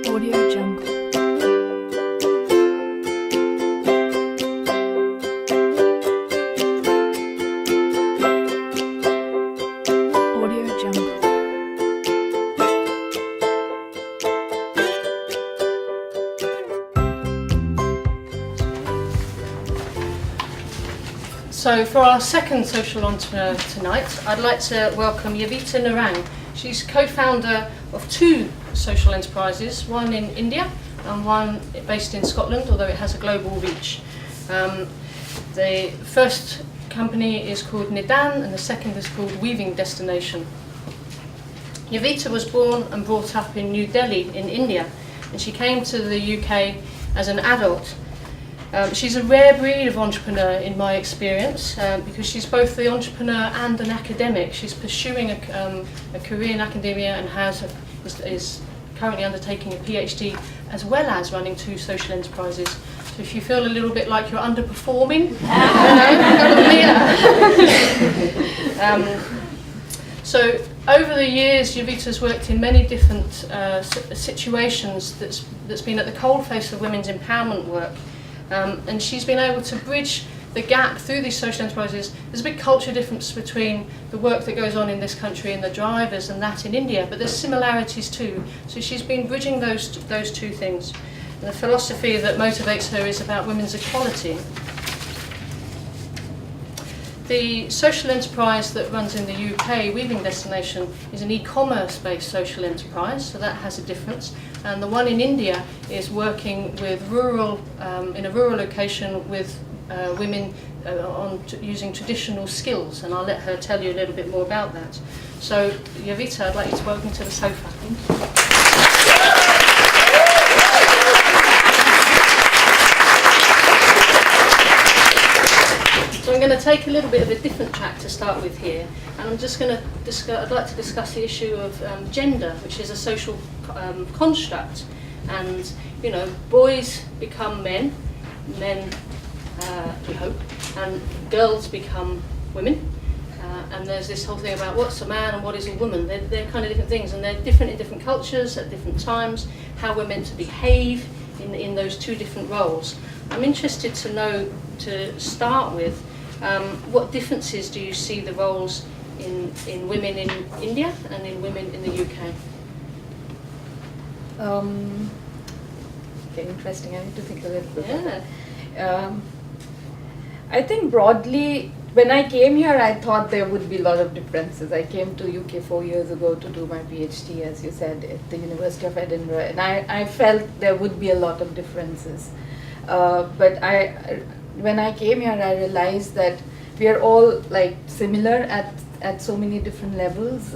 Audio Jungle. Audio Jungle. So for our second social entrepreneur tonight, I'd like to welcome Javita Narang. She's co-founder of two social enterprises, one in India and one based in Scotland, although it has a global reach. The first company is called Narang and the second is called Weaving Destination. Javita was born and brought up in New Delhi in India, and she came to the UK as an adult. She's a rare breed of entrepreneur in my experience, because she's both the entrepreneur and an academic. She's pursuing a career in academia and is currently undertaking a PhD as well as running two social enterprises. So if you feel a little bit like you're underperforming, so over the years, Javita's worked in many different situations that's been at the coalface of women's empowerment work. And she's been able to bridge the gap through these social enterprises. There's a big culture difference between the work that goes on in this country and the drivers and that in India, but there's similarities too. So she's been bridging those two things. And the philosophy that motivates her is about women's equality. The social enterprise that runs in the UK, Weaving Destination, is an e-commerce based social enterprise, so that has a difference. And the one in India is working with in a rural location with women using traditional skills, and I'll let her tell you a little bit more about that. So, Javita, I'd like you to welcome to the sofa. So I'm going to take a little bit of a different track to start with here, and I'm just going to I'd like to discuss the issue of gender, which is a social construct. And you know, boys become men, we hope, and girls become women. And there's this whole thing about what's a man and what is a woman. They're kind of different things, and they're different in different cultures at different times. How we're meant to behave in those two different roles. I'm interested to know, to start with, what differences do you see the roles in women in India and in women in the UK? Okay, interesting. I need to think a little bit about that. I think broadly, when I came here, I thought there would be a lot of differences. I came to UK 4 years ago to do my PhD, as you said, at the University of Edinburgh, and I felt there would be a lot of differences. But when I came here, I realized that we are all like similar at so many different levels,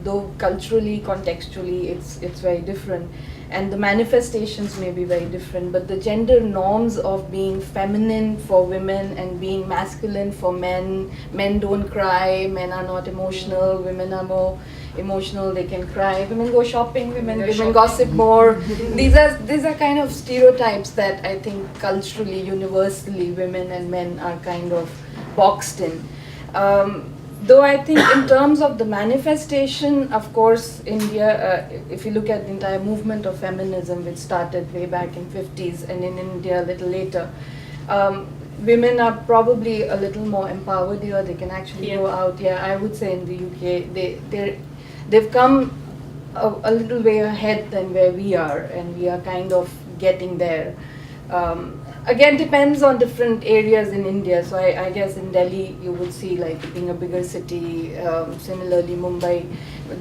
though culturally, contextually, it's very different, and the manifestations may be very different. But the gender norms of being feminine for women and being masculine for men don't cry, men are not emotional, women are more emotional, they can cry, women go shopping, women gossip more. These are kind of stereotypes that I think culturally, universally, women and men are kind of boxed in. Though I think in terms of the manifestation, of course, India, if you look at the entire movement of feminism, which started way back in 50s, and in India a little later, women are probably a little more empowered here. They can actually go out. Yeah, I would say in the UK, they've come a little way ahead than where we are, and we are kind of getting there. Again, depends on different areas in India. So I guess in Delhi you would see, like, being a bigger city, similarly Mumbai,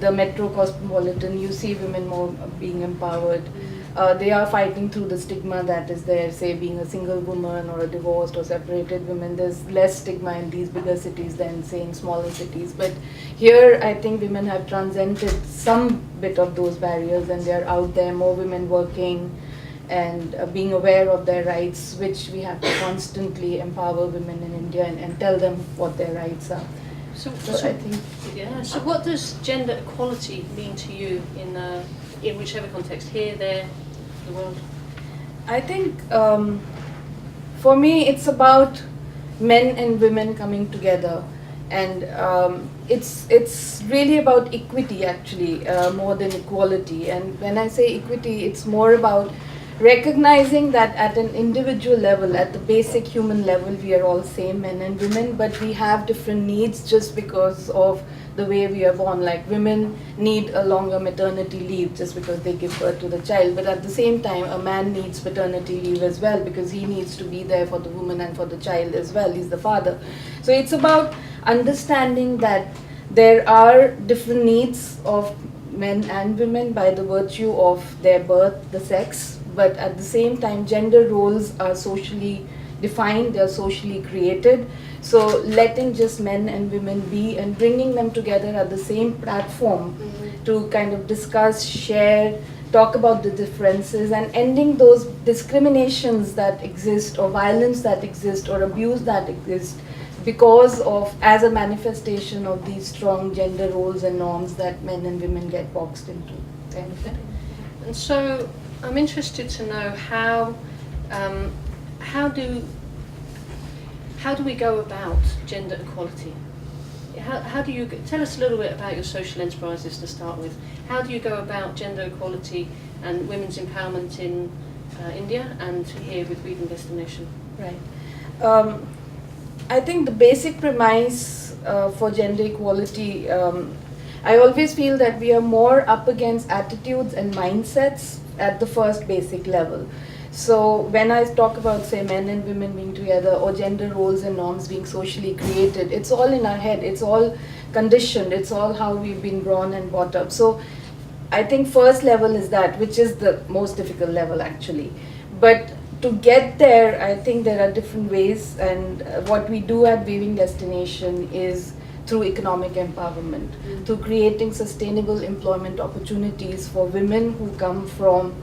the metro cosmopolitan, you see women more being empowered. They are fighting through the stigma that is there, say being a single woman or a divorced or separated woman. There's less stigma in these bigger cities than, say, in smaller cities. But here I think women have transcended some bit of those barriers, and they're out there, more women working and being aware of their rights, which we have to constantly empower women in India and tell them what their rights are. So I think, yeah. So what does gender equality mean to you in whichever context, here, there, the world? I think for me it's about men and women coming together, and it's really about equity actually, more than equality. And when I say equity, it's more about recognizing that at an individual level, at the basic human level, we are all same, men and women, but we have different needs just because of the way we are born. Like women need a longer maternity leave just because they give birth to the child, but at the same time a man needs paternity leave as well because he needs to be there for the woman and for the child as well. He's the father. So it's about understanding that there are different needs of men and women by the virtue of their birth, the sex, but at the same time gender roles are socially defined, they are socially created. So letting just men and women be and bringing them together at the same platform to kind of discuss, share, talk about the differences and ending those discriminations that exist or violence that exist or abuse that exists because of, as a manifestation of these strong gender roles and norms that men and women get boxed into, kind of thing. And so I'm interested to know how do we go about gender equality? How do you tell us a little bit about your social enterprises to start with? How do you go about gender equality and women's empowerment in India and here with Weaving Destination? Right. I think the basic premise for gender equality, I always feel that we are more up against attitudes and mindsets at the first basic level. So when I talk about, say, men and women being together or gender roles and norms being socially created, it's all in our head, it's all conditioned, it's all how we've been born and brought up. So I think first level is that, which is the most difficult level actually. But to get there, I think there are different ways, and what we do at Weaving Destination is through economic empowerment, through creating sustainable employment opportunities for women who come from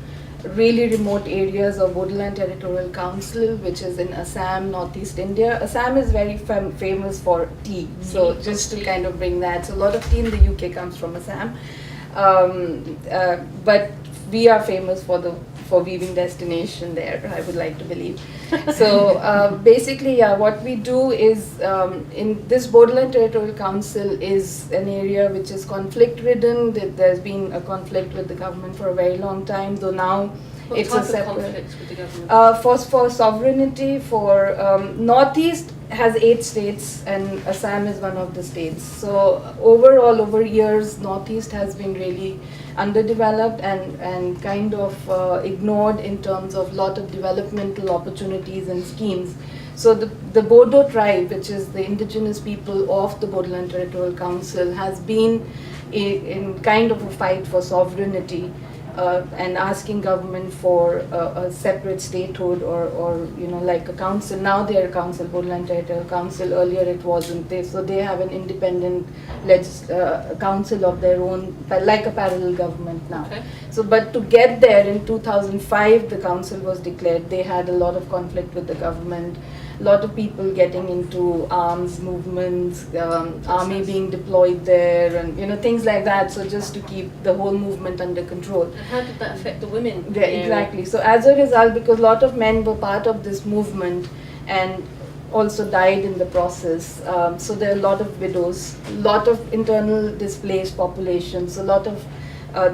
really remote areas of Borderland Territorial Council, which is in Assam, Northeast India. Assam is very famous for tea, so just to kind of bring that. So a lot of tea in the UK comes from Assam, but we are famous for Weaving Destination there, I would like to believe. So basically, what we do is, in this Borderland Territorial Council is an area which is conflict-ridden. There's been a conflict with the government for a very long time, though now it's a separate... What type of conflicts with the government? For sovereignty, for Northeast has 8 states and Assam is one of the states. So overall, over years, Northeast has been really underdeveloped and kind of ignored in terms of lot of developmental opportunities and schemes. So the Bodo tribe, which is the indigenous people of the Borderland Territorial Council, has been in kind of a fight for sovereignty and asking government for a separate statehood or like a council. Now they are a council, Borderland Territorial Council. Earlier it wasn't. So they have an independent council of their own, like a parallel government now. Okay. So, but to get there in 2005, the council was declared. They had a lot of conflict with the government. A lot of people getting into arms movements, army being deployed there, and things like that. So just to keep the whole movement under control. And how did that affect the women? Yeah, exactly. So as a result, because a lot of men were part of this movement and also died in the process, so there are a lot of widows, a lot of internal displaced populations, a lot of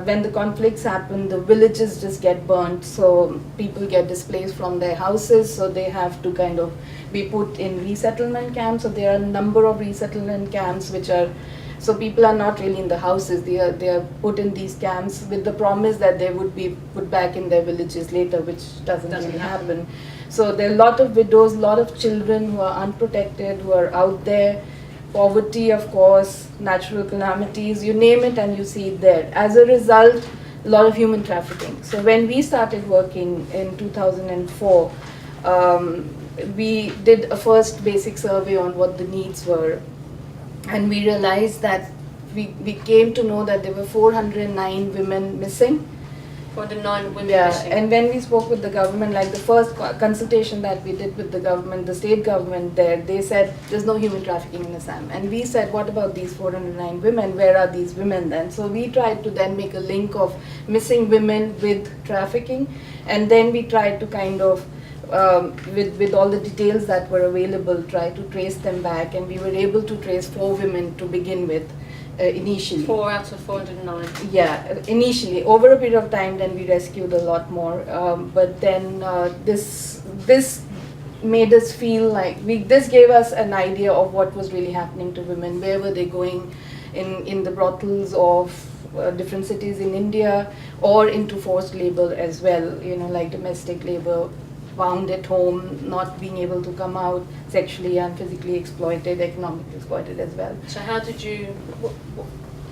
when the conflicts happen, the villages just get burnt, so people get displaced from their houses, so they have to kind of be put in resettlement camps. So there are a number of resettlement camps which are, so people are not really in the houses, they are put in these camps with the promise that they would be put back in their villages later, which doesn't really happen. So there are a lot of widows, a lot of children who are unprotected, who are out there. Poverty, of course, natural calamities, you name it and you see it there. As a result, a lot of human trafficking. So when we started working in 2004, we did a first basic survey on what the needs were, and we realized that we came to know that there were 409 women missing. 409 women Yeah, missing. and when we spoke with the government, like the first consultation that we did with the government, the state government there, they said there's no human trafficking in Assam. And we said, what about these 409 women? Where are these women then? So we tried to then make a link of missing women with trafficking, and then we tried to kind of with all the details that were available, try to trace them back, and we were able to trace 4 women to begin with initially. 4 out of 409. Yeah, initially. Over a period of time, then we rescued a lot more. But then this made us feel like this gave us an idea of what was really happening to women. Where were they going in the brothels of different cities in India, or into forced labor as well, you know, like domestic labor, found at home, not being able to come out, sexually and physically exploited, economically exploited as well. So how did you,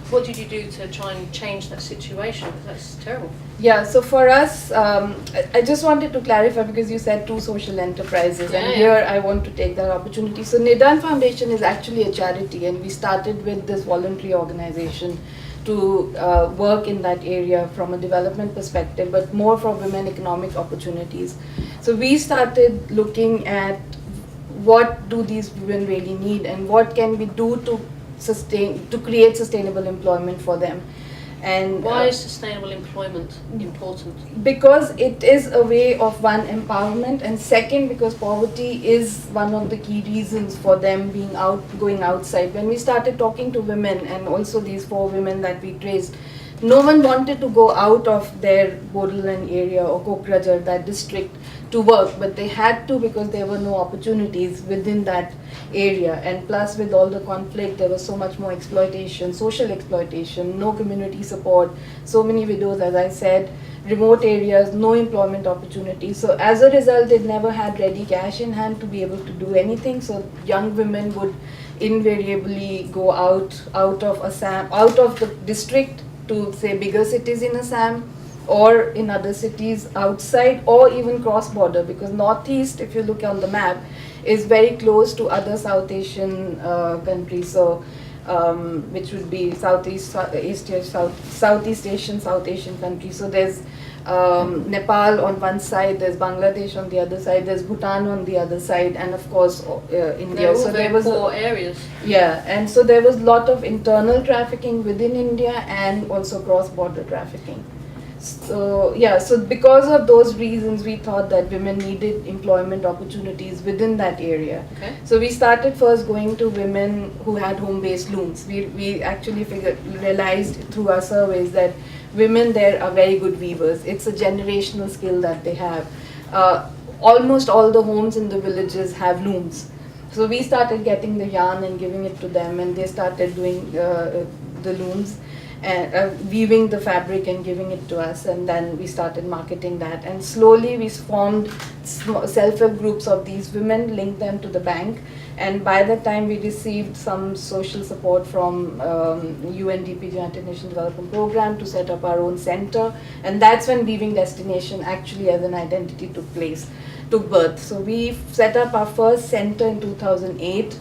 what did you do to try and change that situation? Because that's terrible. Yeah, so for us, I just wanted to clarify, because you said 2 social enterprises, and here I want to take that opportunity. So Nidan Foundation is actually a charity, and we started with this voluntary organization to work in that area from a development perspective, but more for women economic opportunities. So we started looking at what do these women really need, and what can we do to create sustainable employment for them. And why is sustainable employment important? Because it is a way of, one, empowerment, and second, because poverty is one of the key reasons for them going outside. When we started talking to women, and also these 4 women that we traced, no one wanted to go out of their Bodolan area or Kokrajhar, that district, to work, but they had to, because there were no opportunities within that area. And plus, with all the conflict, there was so much more exploitation, social exploitation, no community support, so many widows, as I said, remote areas, no employment opportunities. So as a result, they never had ready cash in hand to be able to do anything. So young women would invariably go out of Assam, out of the district, to say bigger cities in Assam, or in other cities outside, or even cross border, because Northeast, if you look on the map, is very close to other South Asian countries. So which would be Southeast Asian countries. So there's Nepal on one side, there's Bangladesh on the other side, there's Bhutan on the other side, and of course India. They're all so very there was poor areas. Yeah, and so there was a lot of internal trafficking within India, and also cross-border trafficking. So yeah, so because of those reasons, we thought that women needed employment opportunities within that area. Okay. So we started first going to women who had home-based looms. We actually realized through our surveys that women there are very good weavers. It's a generational skill that they have. Almost all the homes in the villages have looms. So we started getting the yarn and giving it to them, and they started doing the looms and weaving the fabric and giving it to us, and then we started marketing that. And slowly we formed self-help groups of these women, linked them to the bank, and by that time we received some social support from UNDP, United Nations Development Program, to set up our own center, and that's when Weaving Destination actually as an identity took birth. So we set up our first center in 2008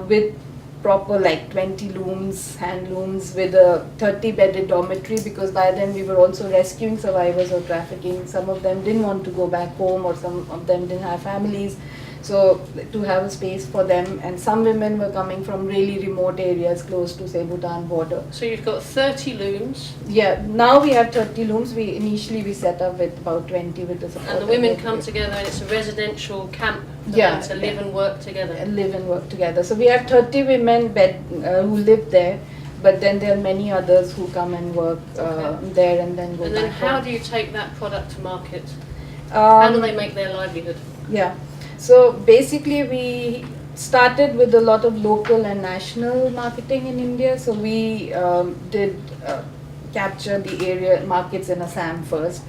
with proper like 20 looms, hand looms, with a 30-bedded dormitory, because by then we were also rescuing survivors of trafficking. Some of them didn't want to go back home, or some of them didn't have families. So to have a space for them, and some women were coming from really remote areas close to, say, Bhutan border. So you've got 30 looms. Yeah, now we have 30 looms. Initially we set up with about 20 with the support. And the women come together, and it's a residential camp for them to live and work together. And live and work together. So we have 30 women who live there, but then there are many others who come and work there and then go back. And then how home. do you take that product to market? How do they make their livelihood? Yeah. So basically we started with a lot of local and national marketing in India. So we did capture the area markets in Assam first.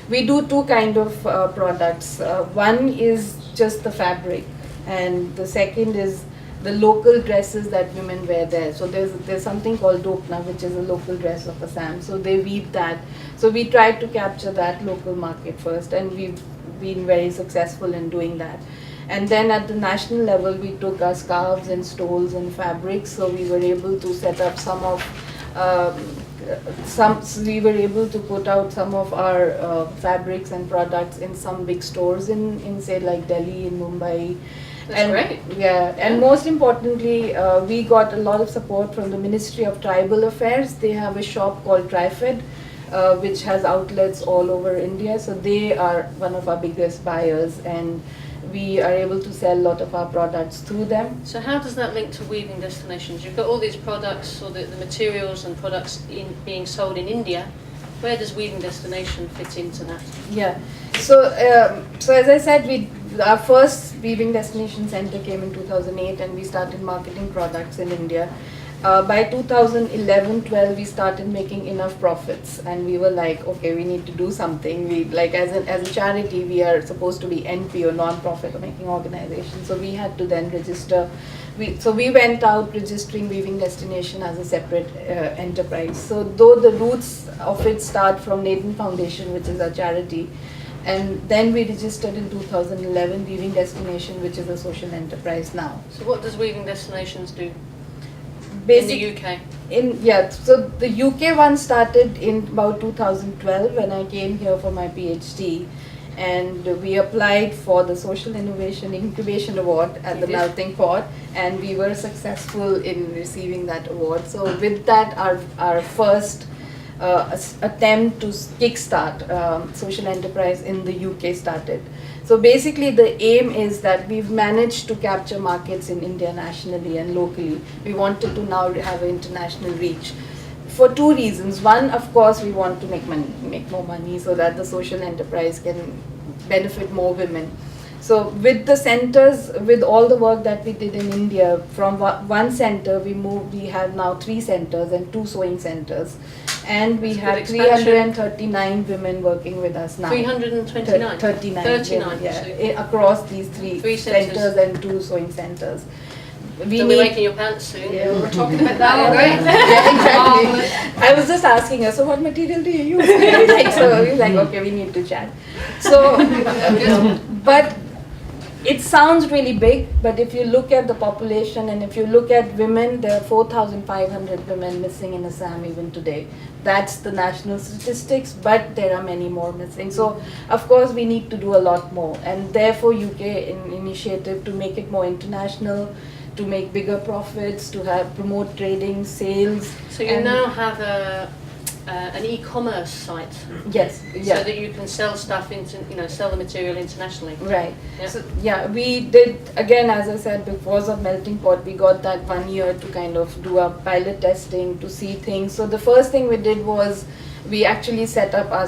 We do 2 kind of products. One is just the fabric, and the second is the local dresses that women wear there. So there's something called Dokna, which is a local dress of Assam. So they weave that. So we tried to capture that local market first, and we've been very successful in doing that. And then at the national level, we took our scarves and stoles and fabrics. So we were able to set up we were able to put out some of our fabrics and products in some big stores in say like Delhi, in Mumbai. That's great. Yeah, and most importantly, we got a lot of support from the Ministry of Tribal Affairs. They have a shop called TriFed, which has outlets all over India. So they are one of our biggest buyers, and we are able to sell a lot of our products through them. So how does that link to weaving destinations? You've got all these products, or the materials and products being sold in India. Where does weaving destination fit into that? Yeah. So as I said, our first weaving destination center came in 2008, and we started marketing products in India. By 2011-12, we started making enough profits, and we were like, okay, we need to do something. We like as a charity, we are supposed to be NPO, non-profit making organization. So we had to then register. We went out registering Weaving Destination as a separate enterprise. So though the roots of it start from Nathan Foundation, which is our charity, and then we registered in 2011 Weaving Destination, which is a social enterprise now. So what does Weaving Destinations do Basic, in the UK? So the UK one started in about 2012 when I came here for my PhD, and we applied for the Social Innovation Incubation Award at the Melting Pot, and we were successful in receiving that award. So with that, our first attempt to kickstart social enterprise in the UK started. So basically the aim is that we've managed to capture markets in India nationally and locally. We wanted to now have an international reach for two reasons. One, of course, we want to make more money so that the social enterprise can benefit more women. So with the centers, with all the work that we did in India, from one center we have now 3 centers and 2 sewing centers. And we have 339 women working with us now. 329? 39. 39, yeah, across these 3 centers and 2 sewing centers. We'll be making your pants soon. Yeah, we're talking about that. Right? Yeah, exactly. I was just asking her, so what material do you use? So we were like, okay, we need to chat. So, but it sounds really big, but if you look at the population and if you look at women, there are 4,500 women missing in Assam even today. That's the national statistics, but there are many more missing. So, of course, we need to do a lot more. And therefore, UK initiative to make it more international, to make bigger profits, to have promote trading, sales. So you now have an e-commerce site. Yes. Yeah. So that you can sell stuff sell the material internationally. Right. Yeah. So yeah, we did again, as I said, because of Melting Pot, we got that 1 year to kind of do our pilot testing to see things. So the first thing we did was we actually set up a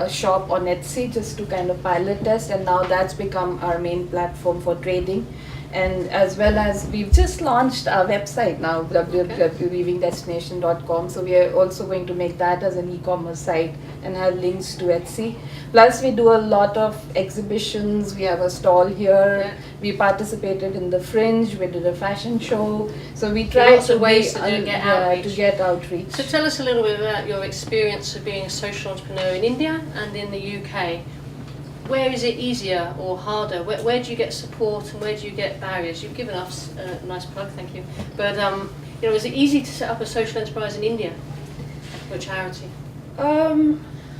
shop on Etsy just to kind of pilot test, and now that's become our main platform for trading. And as well as we've just launched our website now, www.weavingdestination.com. So we are also going to make that as an e-commerce site and have links to Etsy. Plus we do a lot of exhibitions. We have a stall here. Yeah. We participated in the Fringe. We did a fashion show. So we try lots of ways to get outreach. So tell us a little bit about your experience of being a social entrepreneur in India and in the UK. Where is it easier or harder? Where do you get support and where do you get barriers? You've given us a nice plug, thank you. But is it easy to set up a social enterprise in India for a charity?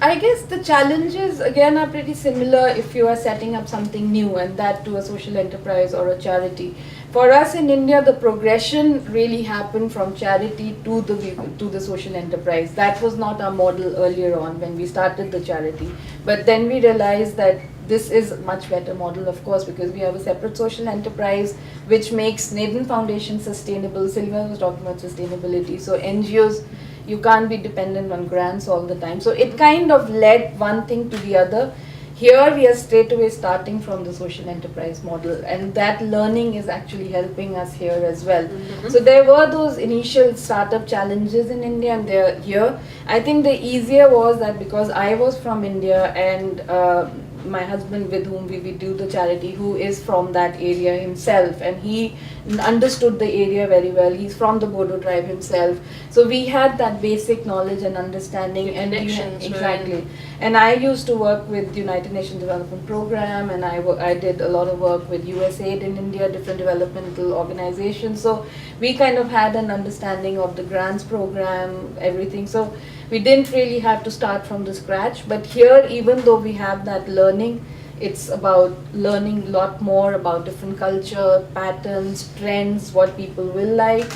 I guess the challenges again are pretty similar if you are setting up something new, and that to a social enterprise or a charity. For us in India, the progression really happened from charity to the social enterprise. That was not our model earlier on when we started the charity. But then we realized that this is a much better model, of course, because we have a separate social enterprise which makes Nathan Foundation sustainable. Sylvia was talking about sustainability. So NGOs, you can't be dependent on grants all the time. So it kind of led one thing to the other. Here we are straight away starting from the social enterprise model, and that learning is actually helping us here as well. Mm-hmm. So there were those initial startup challenges in India, and they're here. I think the easier was that because I was from India and my husband with whom we do the charity, who is from that area himself, and he understood the area very well. He's from the Bodo tribe himself. So we had that basic knowledge and understanding. The connections. Exactly. And I used to work with the United Nations Development Program, and I did a lot of work with USAID in India, different developmental organizations. So we kind of had an understanding of the grants program, everything. So we didn't really have to start from the scratch. But here, even though we have that learning, It's about learning a lot more about different culture, patterns, trends, what people will like.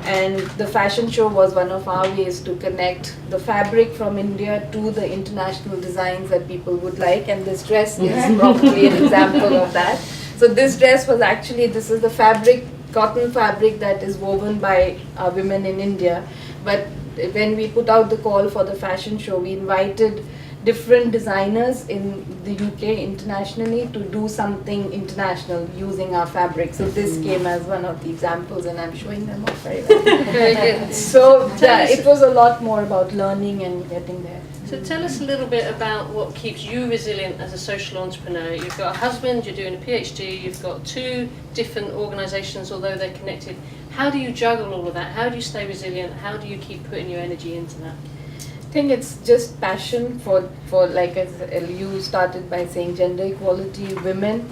And the fashion show was one of our ways to connect the fabric from India to the international designs that people would like. And this dress is probably an example of that. So this dress was actually, this is the fabric, cotton fabric that is woven by women in India. But when we put out the call for the fashion show, we invited different designers in the UK internationally to do something international using our fabric. So this came as one of the examples, and I'm showing them off very well. Very good. So yeah, it was a lot more about learning and getting there. So tell us a little bit about what keeps you resilient as a social entrepreneur. You've got a husband, you're doing a PhD, you've got 2 different organisations, although they're connected. How do you juggle all of that? How do you stay resilient? How do you keep putting your energy into that? I think it's just passion for like as you started by saying gender equality, women.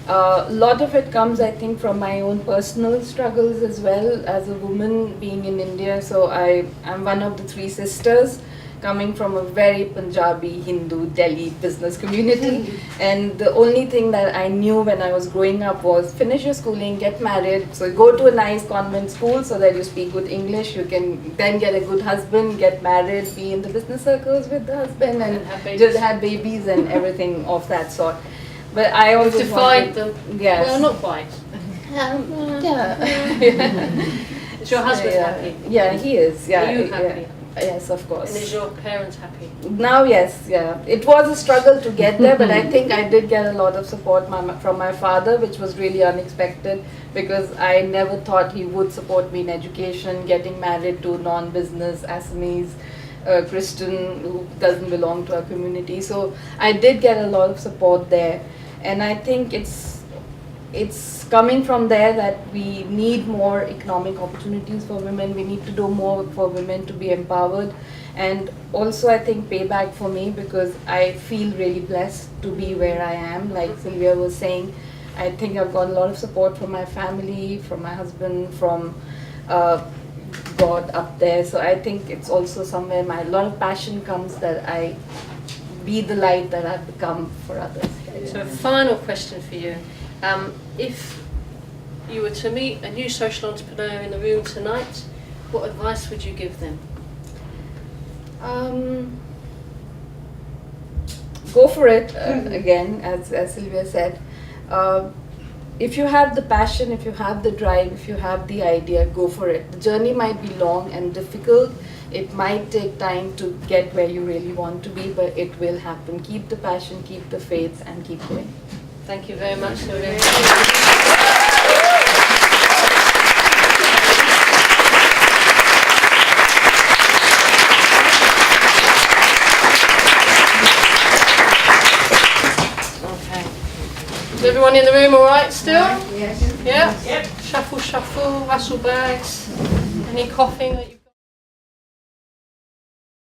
A lot of it comes, I think, from my own personal struggles as well as a woman being in India. So I'm one of the 3 sisters coming from a very Punjabi, Hindu, Delhi business community. And the only thing that I knew when I was growing up was finish your schooling, get married, so go to a nice convent school so that you speak good English, you can then get a good husband, get married, be in the business circles with the husband and just have babies and everything of that sort. But I also defied them. Yes. Well, not quite. Yeah. Is your husband Yeah. happy? Yeah, he is. Yeah. Are you yeah. happy? Yes, of course. And is your parents happy? Now, yes, yeah. It was a struggle to get there, but I think I did get a lot of support from my father, which was really unexpected because I never thought he would support me in education, getting married to non-business Assamese Christian who doesn't belong to our community. So I did get a lot of support there, and I think it's coming from there that we need more economic opportunities for women. We need to do more for women to be empowered, and also I think payback for me because I feel really blessed to be where I am. Like Sylvia was saying, I think I've got a lot of support from my family, from my husband, from God up there. So I think it's also somewhere a lot of passion comes that I be the light that I've become for others. So a final question for you. If you were to meet a new social entrepreneur in the room tonight, what advice would you give them? Go for it, again, as Sylvia said. If you have the passion, if you have the drive, if you have the idea, go for it. The journey might be long and difficult. It might take time to get where you really want to be, but it will happen. Keep the passion, keep the faith, and keep going. Thank you very much, Narang. Is everyone in the room all right still? Yes. Yeah? Yep. Shuffle, shuffle, rustle bags. Any coughing that you